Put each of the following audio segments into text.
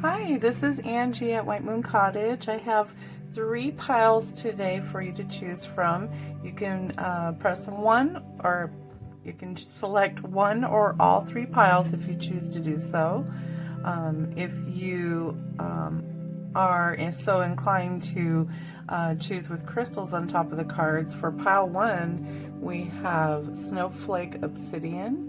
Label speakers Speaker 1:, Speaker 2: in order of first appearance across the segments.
Speaker 1: Hi, this is Angie at White Moon Cottage. I have 3 piles today for you to choose from. You can press one, or you can select one or all 3 piles if you choose to do so. If you are so inclined to choose with crystals on top of the cards, for pile 1 we have Snowflake Obsidian.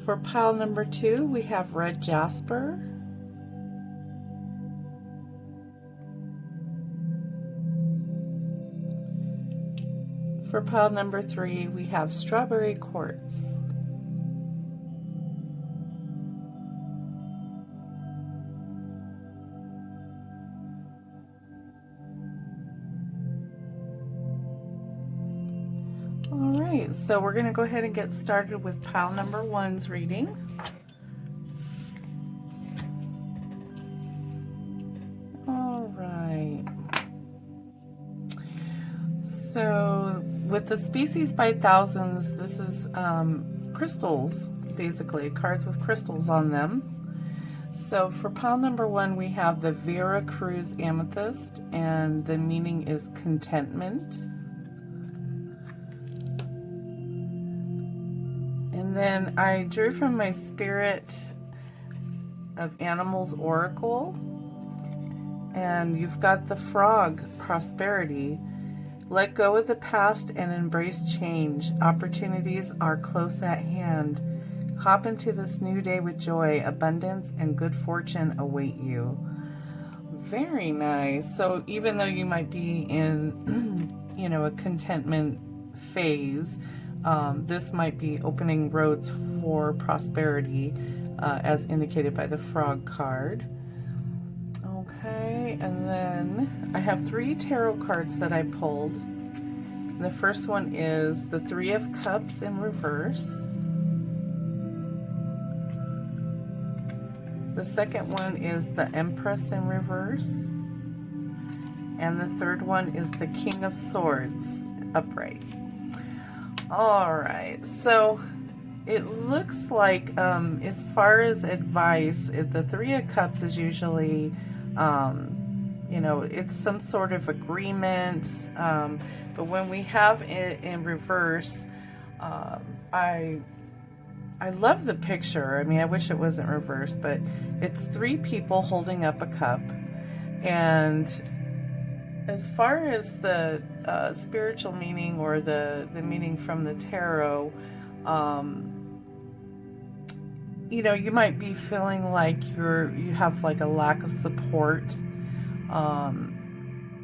Speaker 1: For pile number 2, we have red jasper. For pile number 3, we have strawberry quartz. Alright, so we're going to go ahead and get started with pile number 1's reading. Alright. So with the species by thousands, this is crystals, basically, cards with crystals on them. So for pile number 1, we have the Vera Cruz Amethyst, and the meaning is contentment. And then I drew from my Spirit of Animals Oracle, and you've got the frog, prosperity. Let go of the past and embrace change. Opportunities are close at hand. Hop into this new day with joy. Abundance and good fortune await you. Very nice. So even though you might be in, a contentment phase, this might be opening roads for prosperity, as indicated by the frog card. Okay, and then I have 3 tarot cards that I pulled. The first one is the 3 of Cups in reverse. The second one is the Empress in reverse. And the third one is the King of Swords upright. Alright, so it looks like as far as advice, the 3 of Cups is usually it's some sort of agreement, but when we have it in reverse, I love the picture. I mean, I wish it wasn't reverse, but it's 3 people holding up a cup. And as far as the spiritual meaning, or the meaning from the tarot, you might be feeling like you have like a lack of support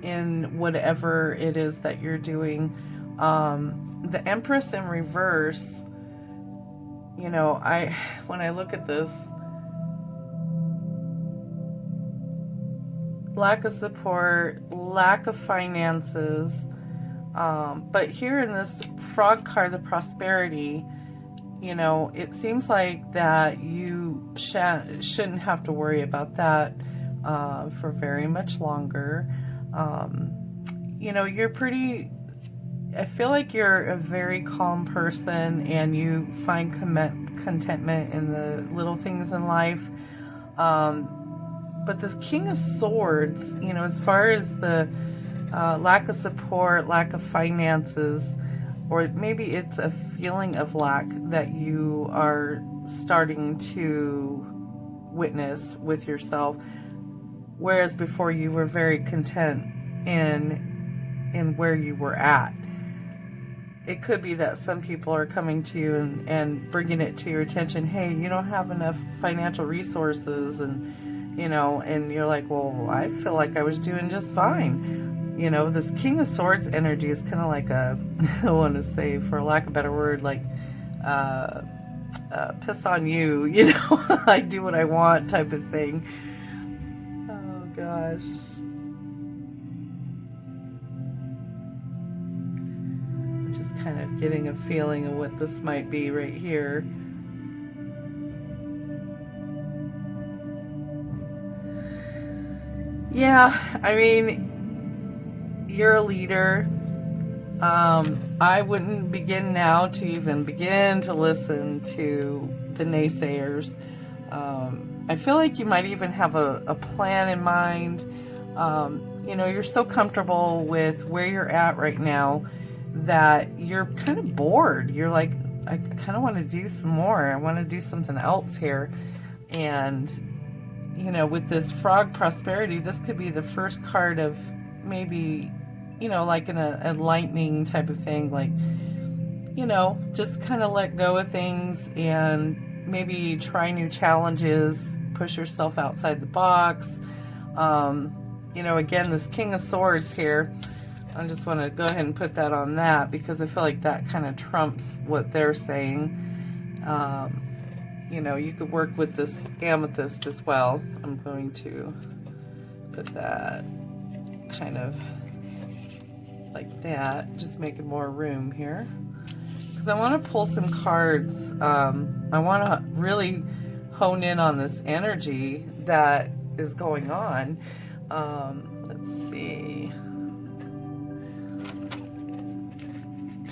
Speaker 1: in whatever it is that you're doing. The Empress in reverse, when I look at this, lack of support, lack of finances, but here in this frog card, the prosperity, it seems like that you shouldn't have to worry about that for very much longer. You're pretty, I feel like you're a very calm person, and you find contentment in the little things in life. But this King of Swords, as far as the lack of support, lack of finances, or maybe it's a feeling of lack that you are starting to witness with yourself, whereas before you were very content in where you were at. It could be that some people are coming to you and bringing it to your attention, hey, you don't have enough financial resources, and and you're like, well, I feel like I was doing just fine. This King of Swords energy is kind of like I want to say, for lack of a better word, like piss on you, I do what I want type of thing. Oh gosh. Just kind of getting a feeling of what this might be right here. Yeah, I mean, you're a leader. I wouldn't begin now to even begin to listen to the naysayers. I feel like you might even have a plan in mind. You know, you're so comfortable with where you're at right now that you're kind of bored. You're like, I kind of want to do some more. I want to do something else here. And, you know, with this frog prosperity, this could be the first card of maybe, you know, like in a lightning type of thing, like, you know, just kind of let go of things and maybe try new challenges, push yourself outside the box. You know, again, this King of Swords here, I just want to go ahead and put that on that because I feel like that kind of trumps what they're saying. You know, you could work with this amethyst as well. I'm going to put that kind of like that, just making more room here. Because I want to pull some cards. I want to really hone in on this energy that is going on. Let's see.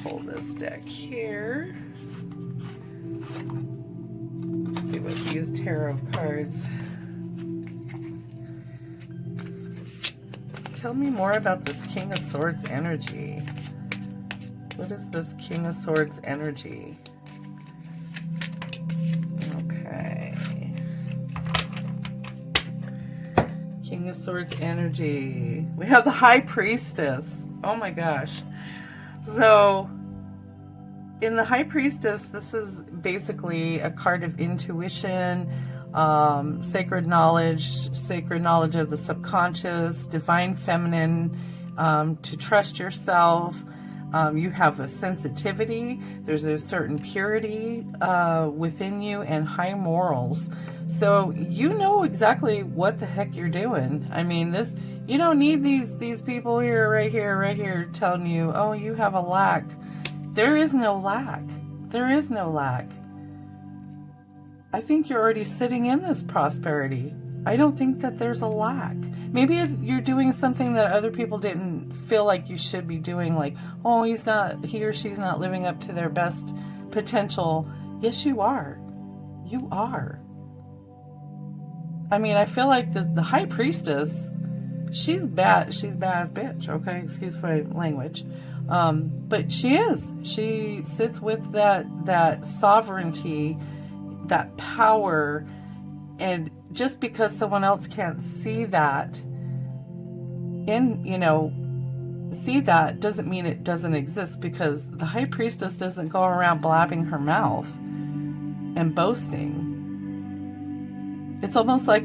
Speaker 1: Pull this deck here. Let's see what these tarot cards. Tell me more about this King of Swords energy. What is this King of Swords energy? Okay. King of Swords energy. We have the High Priestess. Oh my gosh. So, in the High Priestess, this is basically a card of intuition, sacred knowledge of the subconscious, divine feminine, to trust yourself. You have a sensitivity. There's a certain purity within you and high morals. So you know exactly what the heck you're doing. I mean, this, you don't need these people here, right here, telling you, oh, you have a lack. There is no lack. There is no lack. I think you're already sitting in this prosperity. I don't think that there's a lack. Maybe you're doing something that other people didn't feel like you should be doing, like, oh, he or she's not living up to their best potential. Yes, you are. You are. I mean, I feel like the High Priestess, she's bad. She's bad as bitch, okay? Excuse my language. But she is. She sits with that sovereignty, that power, and just because someone else can't see that see that doesn't mean it doesn't exist, because the High Priestess doesn't go around blabbing her mouth and boasting. It's almost like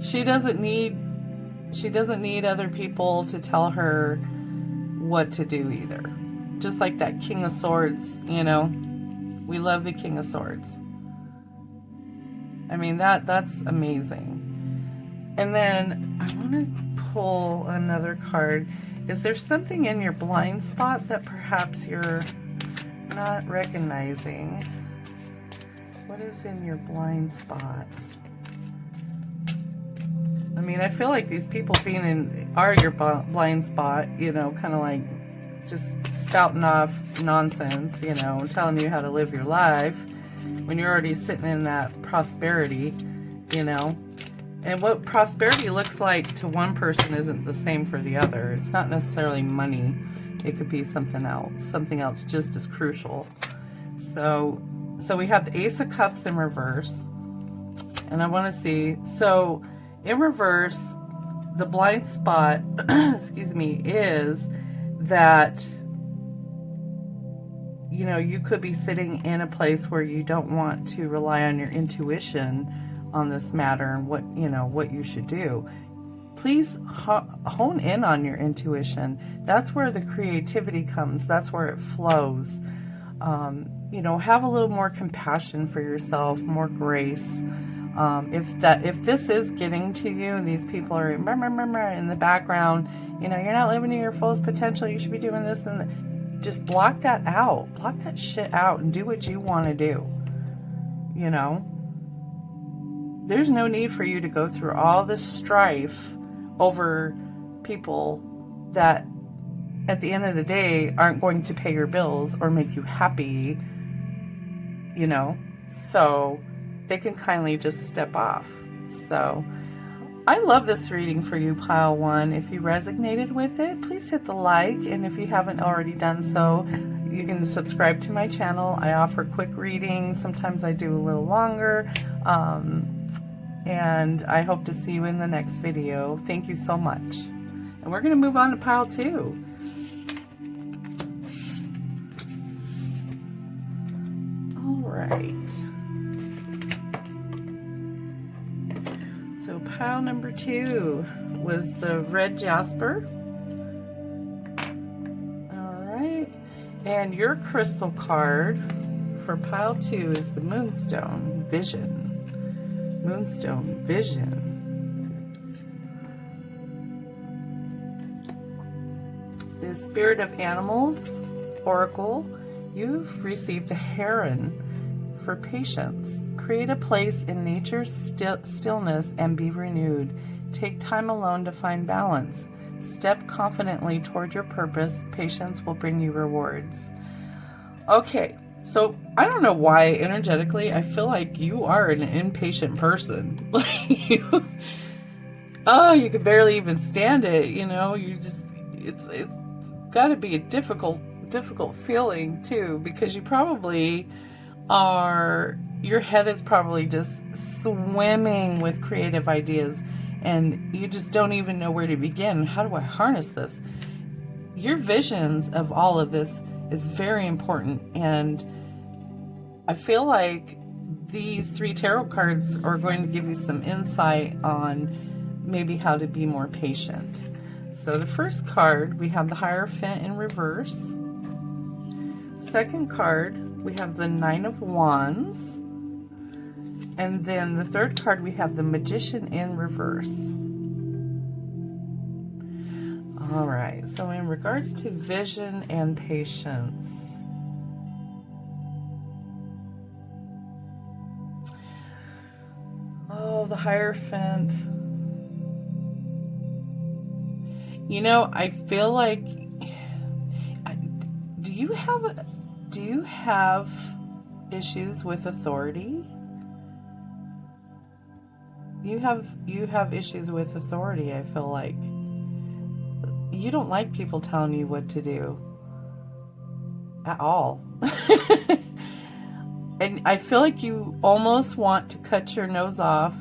Speaker 1: she doesn't need other people to tell her what to do either. Just like that King of Swords, we love the King of Swords. I mean, that's amazing. And then I want to pull another card. Is there something in your blind spot that perhaps you're not recognizing? What is in your blind spot? I mean, I feel like these people are your blind spot, kind of like just spouting off nonsense, telling you how to live your life when you're already sitting in that prosperity, And what prosperity looks like to one person isn't the same for the other. It's not necessarily money. It could be something else just as crucial. So we have the Ace of Cups in reverse. And I want to see, so in reverse, the blind spot, excuse me, is that, you could be sitting in a place where you don't want to rely on your intuition on this matter and what you should do. Please hone in on your intuition. That's where the creativity comes. That's where it flows. Have a little more compassion for yourself, more grace. If this is getting to you and these people are in the background, you're not living to your fullest potential, you should be doing this, and just block that out. Block that shit out and do what you want to do. There's no need for you to go through all this strife over people that at the end of the day aren't going to pay your bills or make you happy, you know, so they can kindly just step off. So I love this reading for you, Pile 1. If you resonated with it, please hit the like, and if you haven't already done so, you can subscribe to my channel. I offer quick readings. Sometimes I do a little longer, and I hope to see you in the next video. Thank you so much. And we're going to move on to Pile 2. All right. So pile number 2 was the red jasper. All right. And your crystal card for pile 2 is the Moonstone Vision. Moonstone Vision. The Spirit of Animals Oracle, you've received the Heron for patience. Create a place in nature's stillness and be renewed. Take time alone to find balance. Step confidently toward your purpose. Patience will bring you rewards. Okay, so I don't know why energetically I feel like you are an impatient person. Oh, you could barely even stand it, you know, you just, it's got to be a difficult feeling too, because you probably are, your head is probably just swimming with creative ideas and you just don't even know where to begin. How do I harness this? Your visions of all of this is very important, and I feel like these 3 tarot cards are going to give you some insight on maybe how to be more patient. So the first card, we have the Hierophant in reverse. Second card, we have the 9 of Wands. And then the third card, we have the Magician in reverse. All right, so in regards to vision and patience, oh, the Hierophant. You know, I feel like, do you have issues with authority? You have issues with authority, I feel like. You don't like people telling you what to do at all. And I feel like you almost want to cut your nose off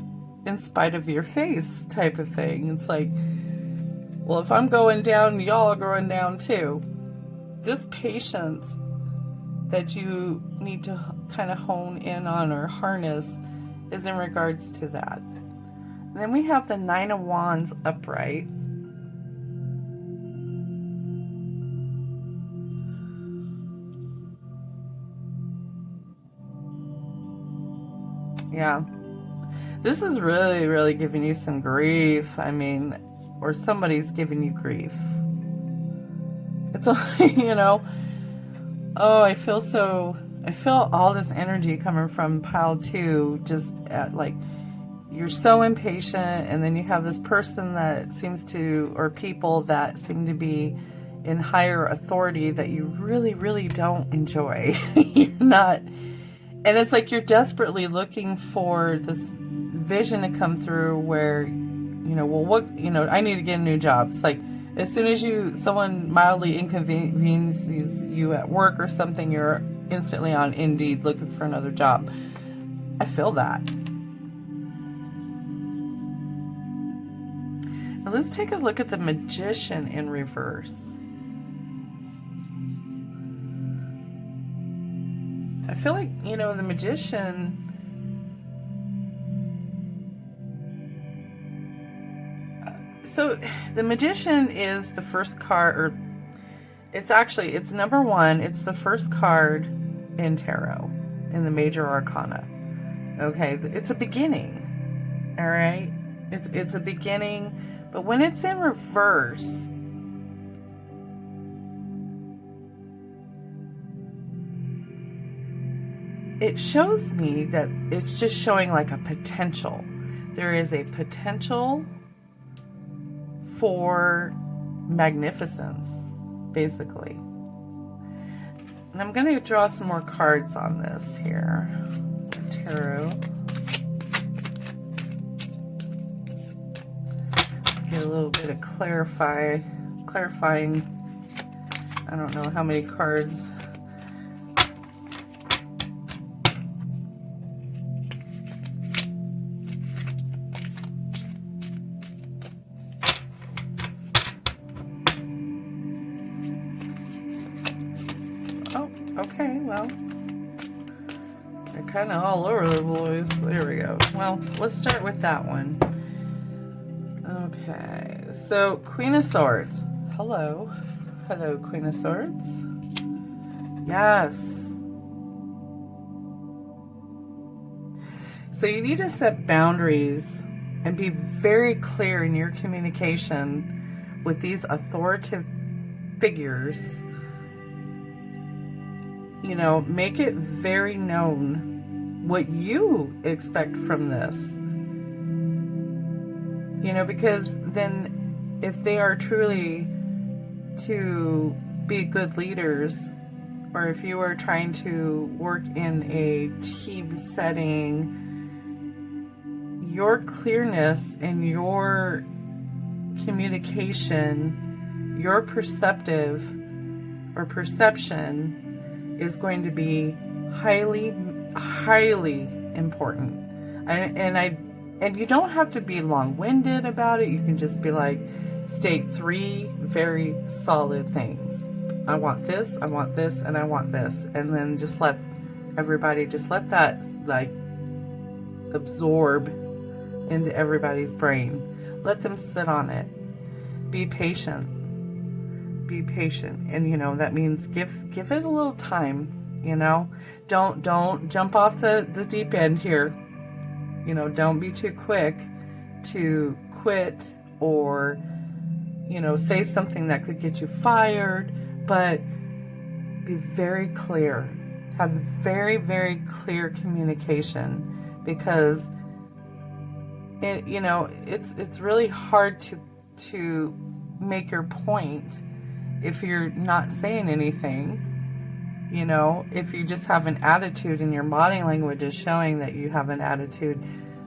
Speaker 1: in spite of your face type of thing. It's like, well, if I'm going down, y'all are going down too. This patience that you need to kind of hone in on or harness is in regards to that. And then we have the 9 of Wands upright. Yeah. This is really, really giving you some grief. I mean, or somebody's giving you grief. It's only, you know, oh, I feel all this energy coming from pile 2, just at like, you're so impatient, and then you have this person that seems to, or people that seem to be in higher authority that you really, really don't enjoy. You're not, and it's like you're desperately looking for this vision to come through where, you know, well, what, you know, I need to get a new job. It's like, as soon as someone mildly inconveniences you at work or something, you're instantly on Indeed looking for another job. I feel that. Now let's take a look at the Magician in reverse. I feel like, you know, the Magician, so the Magician is the first card, or it's number 1. It's the first card in tarot, in the major arcana. Okay, it's a beginning. All right, it's a beginning, but when it's in reverse, it shows me that it's just showing like a potential. There is a potential for magnificence, basically. And I'm going to draw some more cards on this here. Tarot. Get a little bit of clarifying. I don't know how many cards. Oh, okay, well, they're kind of all over the place. There we go. Well, let's start with that one. Okay, so Queen of Swords. Hello. Hello, Queen of Swords. Yes. So you need to set boundaries and be very clear in your communication with these authoritative figures. You know, make it very known what you expect from this. You know, because then if they are truly to be good leaders, or if you are trying to work in a team setting, your clearness and your communication, your perception is going to be highly, highly important. And you don't have to be long-winded about it. You can just be like, state 3 very solid things. I want this, and I want this. And then just let everybody, just let that like absorb into everybody's brain. Let them sit on it. Be patient. Be patient. And you know, that means give it a little time, you know. Don't jump off the deep end here. You know, don't be too quick to quit or, you know, say something that could get you fired, but be very clear. Have very, very clear communication, because it, you know, it's really hard to make your point if you're not saying anything. You know, if you just have an attitude and your body language is showing that you have an attitude.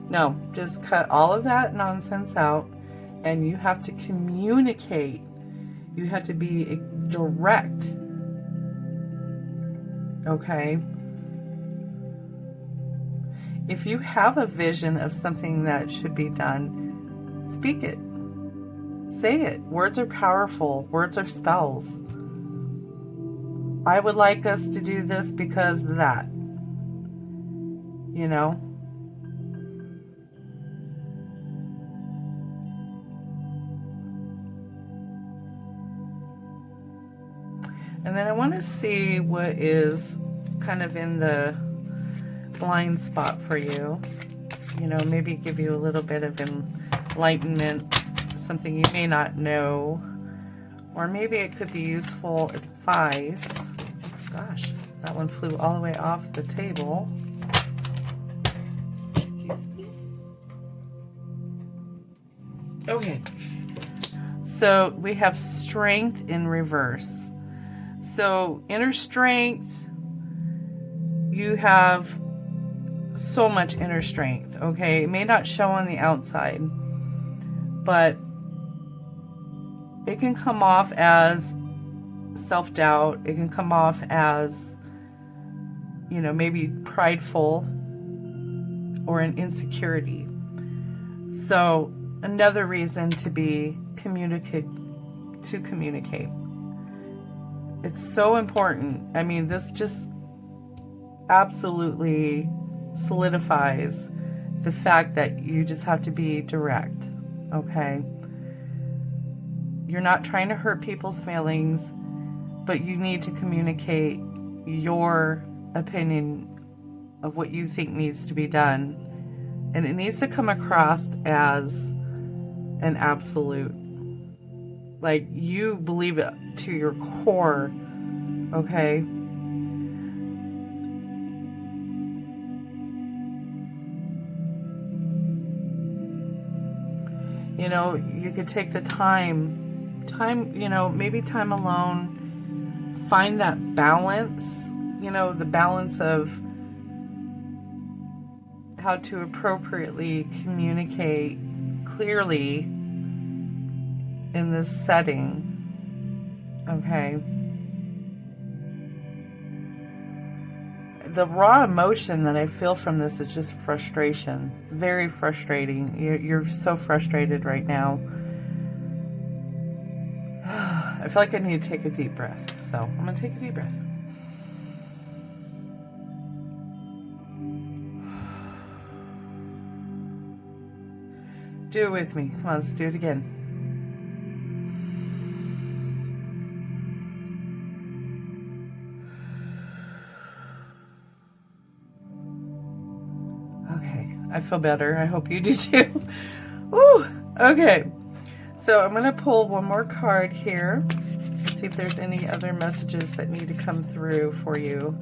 Speaker 1: No, just cut all of that nonsense out, and you have to communicate. You have to be direct. Okay? If you have a vision of something that should be done, speak it. Say it. Words are powerful. Words are spells. I would like us to do this because of that. You know? And then I want to see what is kind of in the blind spot for you. You know, maybe give you a little bit of enlightenment, something you may not know. Or maybe it could be useful advice. Gosh, that one flew all the way off the table. Excuse me. Okay. So we have strength in reverse. So inner strength, you have so much inner strength, okay? It may not show on the outside, but it can come off as self-doubt. It can come off as, you know, maybe prideful or an insecurity. So another reason to be communicate. It's so important. I mean, this just absolutely solidifies the fact that you just have to be direct, okay? You're not trying to hurt people's feelings, but you need to communicate your opinion of what you think needs to be done. And it needs to come across as an absolute. Like, you believe it to your core, okay? You know, you could take the time, you know, maybe time alone, find that balance, you know, the balance of how to appropriately communicate clearly in this setting. Okay. The raw emotion that I feel from this is just frustration. Very frustrating. You're so frustrated right now. I feel like I need to take a deep breath. So I'm going to take a deep breath. Do it with me. Come on, let's do it again. Okay, I feel better. I hope you do too. Woo! Okay, so I'm going to pull one more card here. See if there's any other messages that need to come through for you.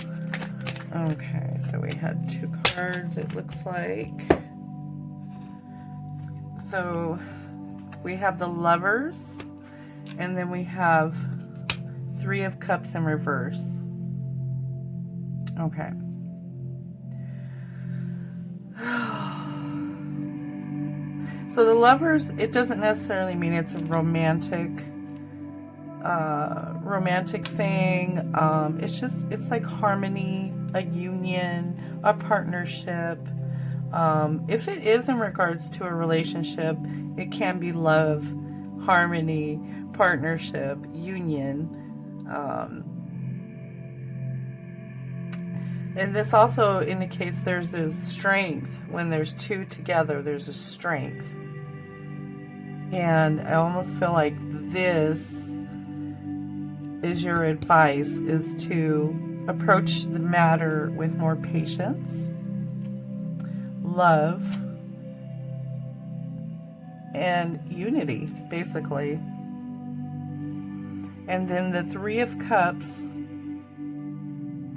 Speaker 1: Okay, so we had 2 cards, it looks like. So we have the Lovers, and then we have 3 of Cups in reverse. Okay. So the Lovers, it doesn't necessarily mean it's a romantic thing. It's like harmony, a union, a partnership. If it is in regards to a relationship, it can be love, harmony, partnership, union. And this also indicates there's a strength. When there's 2 together, there's a strength. And I almost feel like this is your advice, is to approach the matter with more patience, love, and unity, basically. And then the 3 of Cups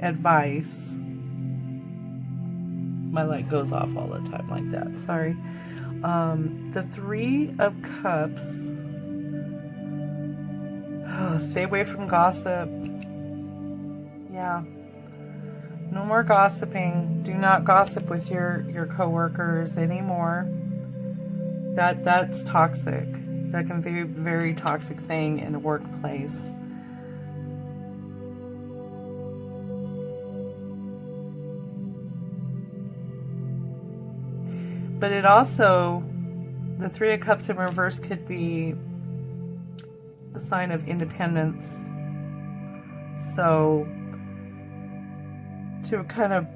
Speaker 1: advice. My light goes off all the time like that. Sorry. The 3 of Cups. Oh, stay away from gossip. Yeah. No more gossiping. Do not gossip with your coworkers anymore. That's toxic. That can be a very toxic thing in a workplace. But it also, the 3 of Cups in reverse could be a sign of independence. So to kind of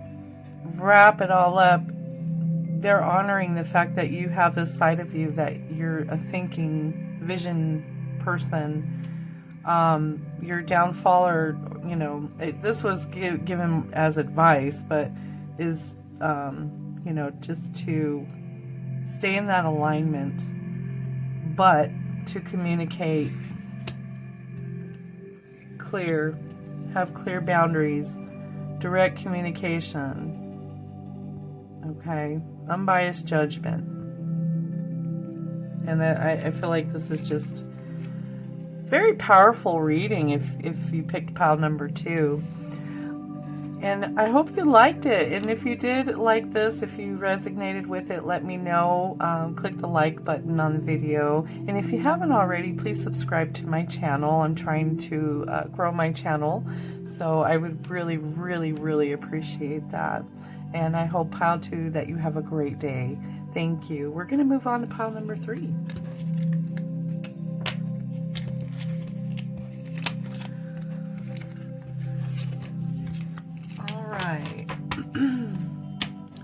Speaker 1: wrap it all up, they're honoring the fact that you have this side of you, that you're a thinking vision person. Your downfall, or, you know, this was given as advice, but is, you know, just to stay in that alignment, but to communicate clear, have clear boundaries, direct communication, okay, unbiased judgment. And that I feel like this is just very powerful reading if you picked pile number 2. And I hope you liked it. And if you did like this, if you resonated with it, let me know. Click the like button on the video. And if you haven't already, please subscribe to my channel. I'm trying to grow my channel. So I would really, really, really appreciate that. And I hope, pile 2, that you have a great day. Thank you. We're going to move on to pile number 3.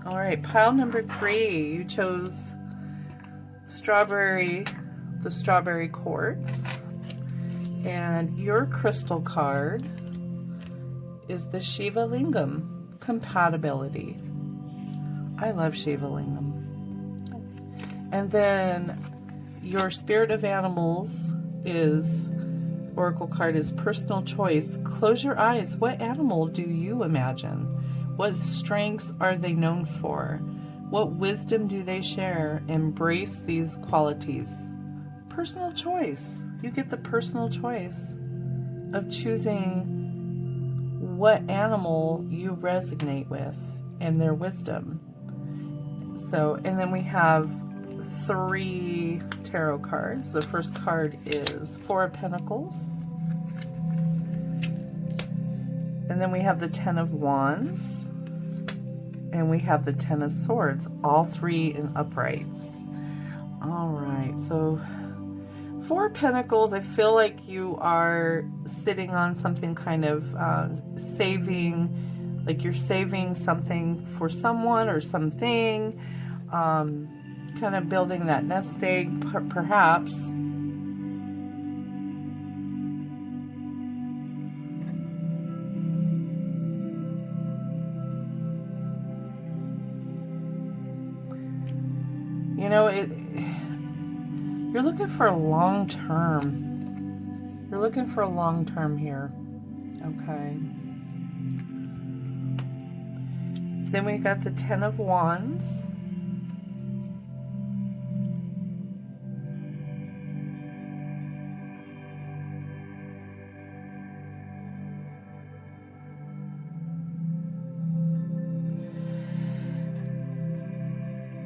Speaker 1: All right, pile number 3, you chose strawberry, the strawberry quartz, and your crystal card is the Shiva Lingam, compatibility. I love Shiva Lingam. And then your spirit of animals is, oracle card is personal choice. Close your eyes. What animal do you imagine? What strengths are they known for? What wisdom do they share? Embrace these qualities. Personal choice. You get the personal choice of choosing what animal you resonate with and their wisdom. So, and then we have 3 tarot cards. The first card is 4 of Pentacles. And then we have the 10 of Wands. And we have the 10 of Swords, all 3 in upright. All right, so 4 Pentacles, I feel like you are sitting on something kind of saving, like you're saving something for someone or something, kind of building that nest egg, perhaps. You know, you're looking for a long term. You're looking for a long term here. Okay. Then we got the 10 of Wands.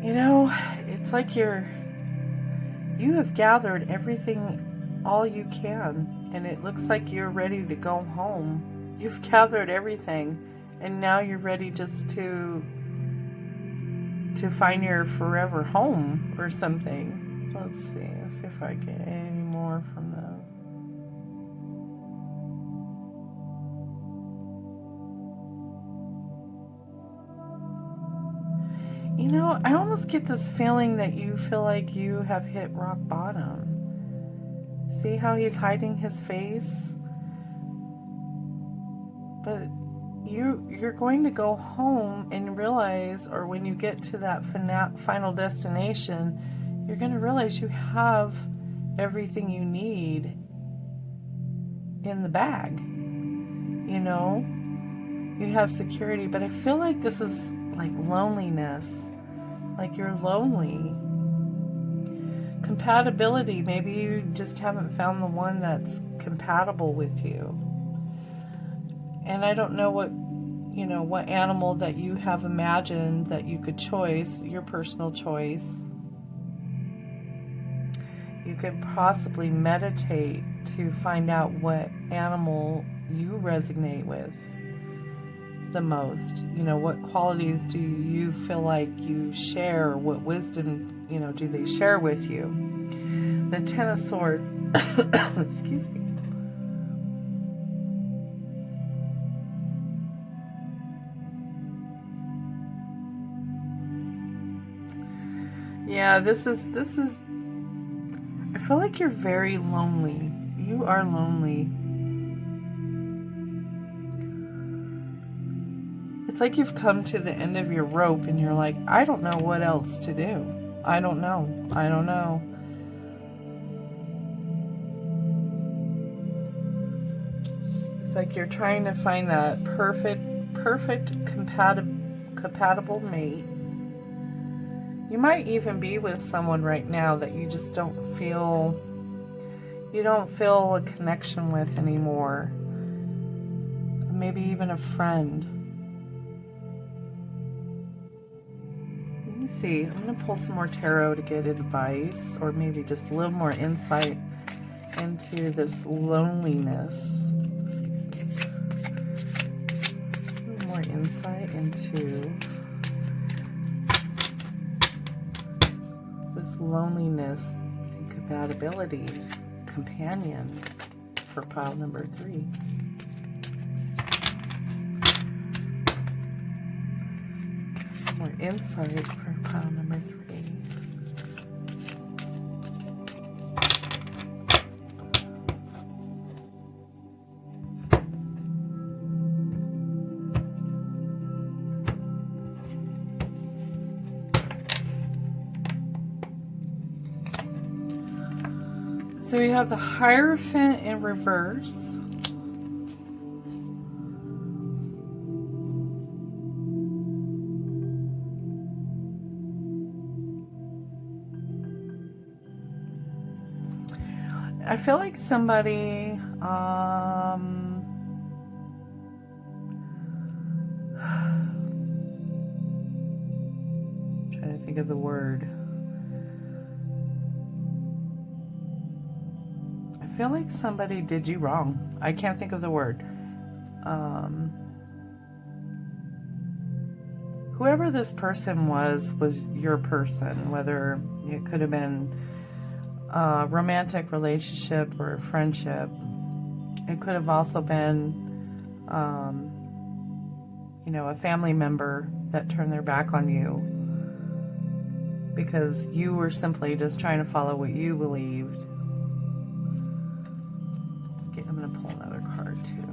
Speaker 1: You know, it's like you have gathered everything, all you can, and it looks like you're ready to go home. You've gathered everything, and now you're ready just to find your forever home or something. Let's see if I get any more from this. You know, I almost get this feeling that you feel like you have hit rock bottom. See how he's hiding his face? But you're going to go home and realize, or when you get to that final destination, you're going to realize you have everything you need in the bag. You know? You have security, but I feel like this is like loneliness, like you're lonely. Compatibility, maybe you just haven't found the one that's compatible with you. And I don't know what animal that you have imagined that you could choose, your personal choice. You could possibly meditate to find out what animal you resonate with the most. What qualities do you feel like you share? What wisdom, do they share with you? The 10 of Swords, excuse me. Yeah, this is, I feel like you're very lonely. You are lonely. It's like you've come to the end of your rope and you're like, I don't know what else to do. I don't know. It's like you're trying to find that perfect compatible mate. You might even be with someone right now that you just don't feel a connection with anymore. Maybe even a friend. Let me see. I'm going to pull some more tarot to get advice, or maybe just a little more insight into this loneliness. Excuse me. A little more insight into this loneliness and compatibility companion for pile number 3. More insight for pile number 3. So we have the Hierophant in reverse. I feel like somebody, trying to think of the word. I feel like somebody did you wrong. I can't think of the word. Whoever this person was your person, whether it could have been a romantic relationship or a friendship. It could have also been, you know, a family member that turned their back on you because you were simply just trying to follow what you believed. Okay, I'm going to pull another card too.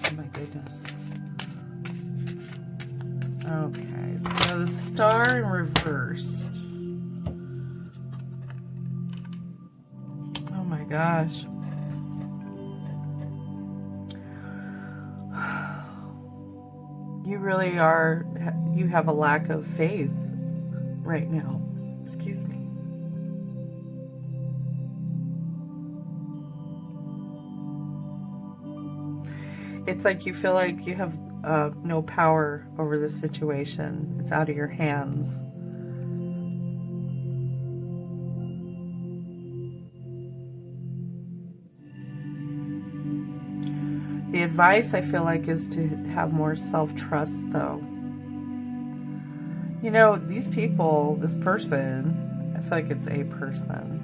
Speaker 1: Oh my goodness. Okay, so the star in reversed. Oh my gosh. You really are, you have a lack of faith right now. Excuse me. It's like you feel like you have no power over the situation. It's out of your hands. The advice I feel like is to have more self-trust though. You know, these people, this person, I feel like it's a person.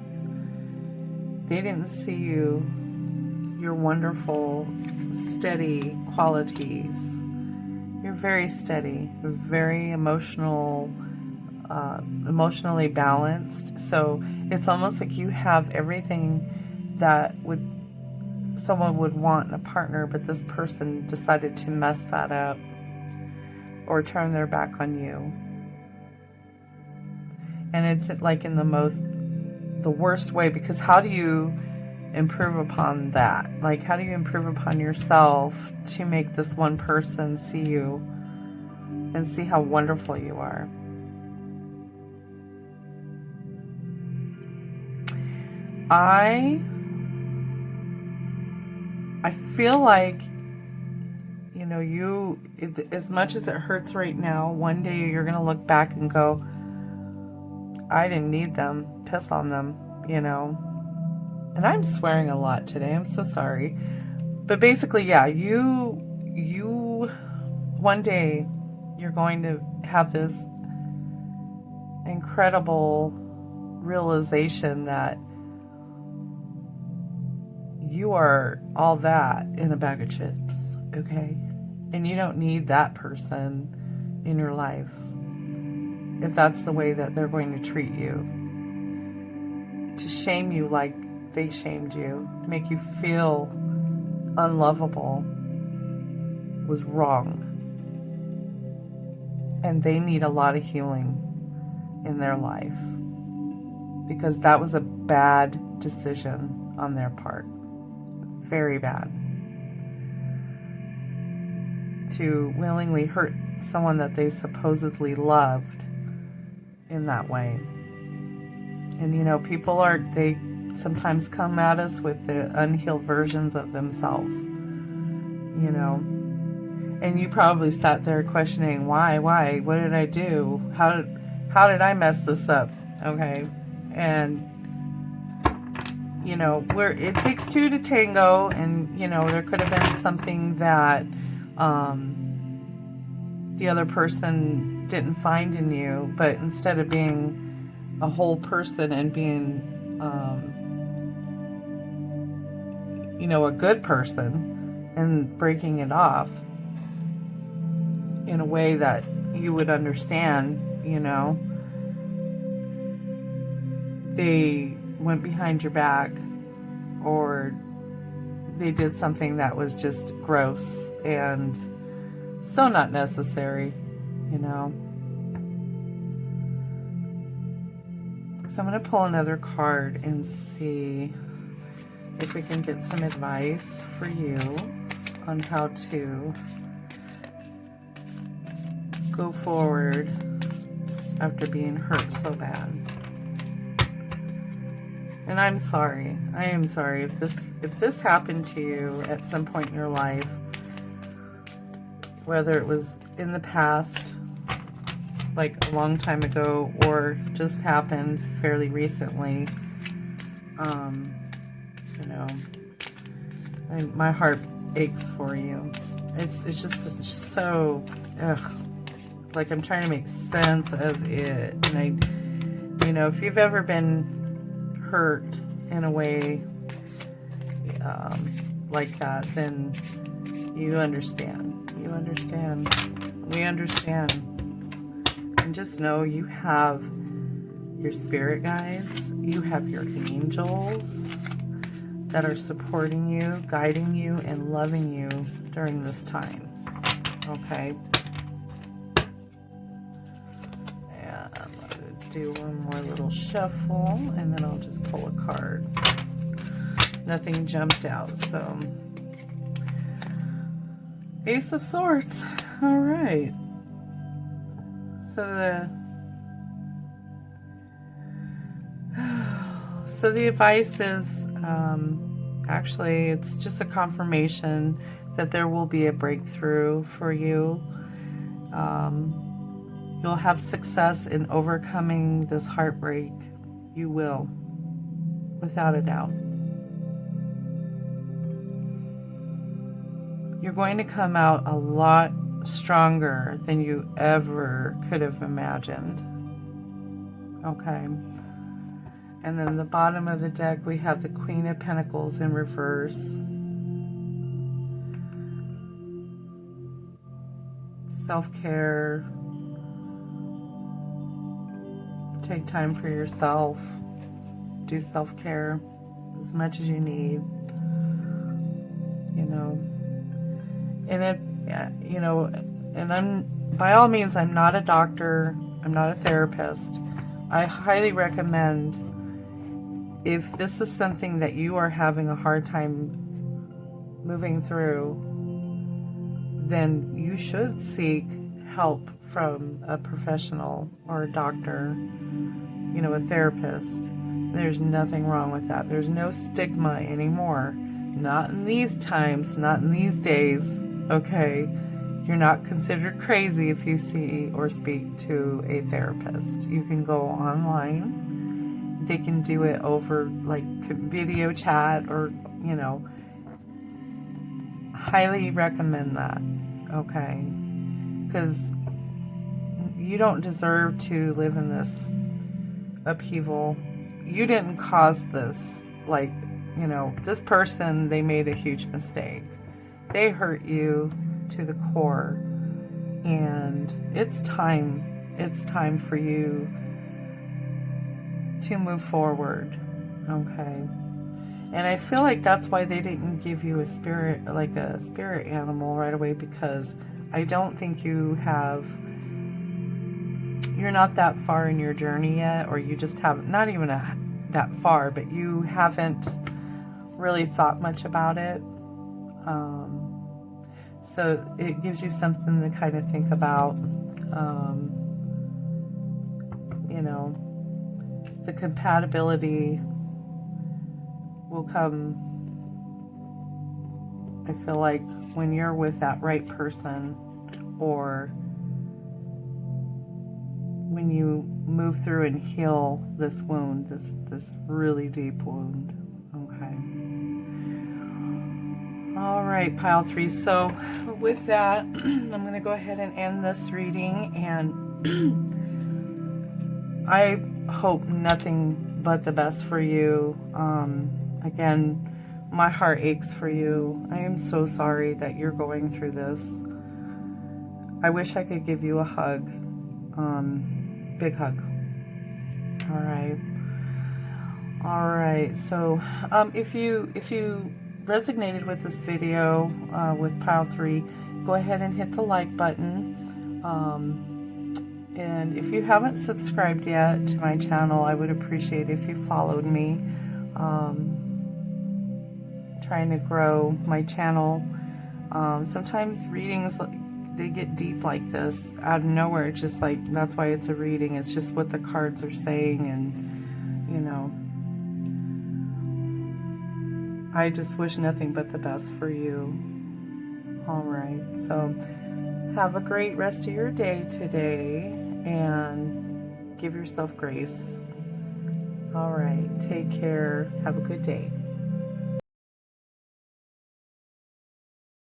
Speaker 1: They didn't see you, your wonderful, steady qualities. You're very steady, you're very emotional, emotionally balanced. So it's almost like you have everything that someone would want in a partner, but this person decided to mess that up or turn their back on you. And it's like in the worst way, because how do you improve upon that? Like, how do you improve upon yourself to make this one person see you and see how wonderful you are? I feel like, you know, as much as it hurts right now, one day you're going to look back and go, I didn't need them, piss on them, you know. And I'm swearing a lot today, I'm so sorry. But basically, yeah, you one day you're going to have this incredible realization that you are all that in a bag of chips, okay? And you don't need that person in your life if that's the way that they're going to treat you. To shame you like they shamed you, to make you feel unlovable, was wrong. And they need a lot of healing in their life because that was a bad decision on their part. Very bad. To willingly hurt someone that they supposedly loved in that way. And you know, they sometimes come at us with the unhealed versions of themselves, you know. And you probably sat there questioning, why, what did I do? How did I mess this up? Okay. And you know, it takes two to tango, and you know, there could have been something that the other person didn't find in you, but instead of being a whole person and being you know, a good person and breaking it off in a way that you would understand, you know, they went behind your back or they did something that was just gross and so not necessary, you know. So I'm going to pull another card and see if we can get some advice for you on how to go forward after being hurt so bad. And I'm sorry. I am sorry if this happened to you at some point in your life, whether it was in the past, like a long time ago, or just happened fairly recently. You know, my heart aches for you. It's just so, ugh. It's like I'm trying to make sense of it. And you know, if you've ever been hurt in a way like that, then you understand. You understand. We understand. And just know you have your spirit guides. You have your angels that are supporting you, guiding you, and loving you during this time. Okay? And I'm going to do one more little shuffle, and then I'll just pull a card. Nothing jumped out, so... Ace of Swords. All right. So the advice is, actually, it's just a confirmation that there will be a breakthrough for you. You'll have success in overcoming this heartbreak. You will, without a doubt. You're going to come out a lot stronger than you ever could have imagined. Okay. And then the bottom of the deck, we have the Queen of Pentacles in reverse. Self-care. Take time for yourself. Do self-care as much as you need. You know. And it, you know, and by all means, I'm not a doctor. I'm not a therapist. I highly recommend, if this is something that you are having a hard time moving through, then you should seek help from a professional or a doctor, you know, a therapist. There's nothing wrong with that. There's no stigma anymore. Not in these times, not in these days, okay? You're not considered crazy if you see or speak to a therapist. You can go online. They can do it over like video chat, or, you know, highly recommend that, okay? Because you don't deserve to live in this upheaval. You didn't cause this. Like, you know, this person, they made a huge mistake. They hurt you to the core, and it's time for you to move forward, okay? And I feel like that's why they didn't give you a spirit, like a spirit animal right away, because I don't think you're not that far in your journey yet, or you just haven't, not even that far, but you haven't really thought much about it. So it gives you something to kind of think about. You know, the compatibility will come, I feel like, when you're with that right person, or when you move through and heal this wound, this really deep wound. Okay. All right, pile 3. So with that, I'm going to go ahead and end this reading, and I hope nothing but the best for you. Again, my heart aches for you. I am so sorry that you're going through this. I wish I could give you a hug. Big hug. All right. So if you resonated with this video, with pile 3, go ahead and hit the like button. And if you haven't subscribed yet to my channel, I would appreciate if you followed me. Trying to grow my channel. Sometimes readings, they get deep like this out of nowhere. It's just like, that's why it's a reading. It's just what the cards are saying, and, you know, I just wish nothing but the best for you. All right. So have a great rest of your day today and give yourself grace. All right. Take care. Have a good day.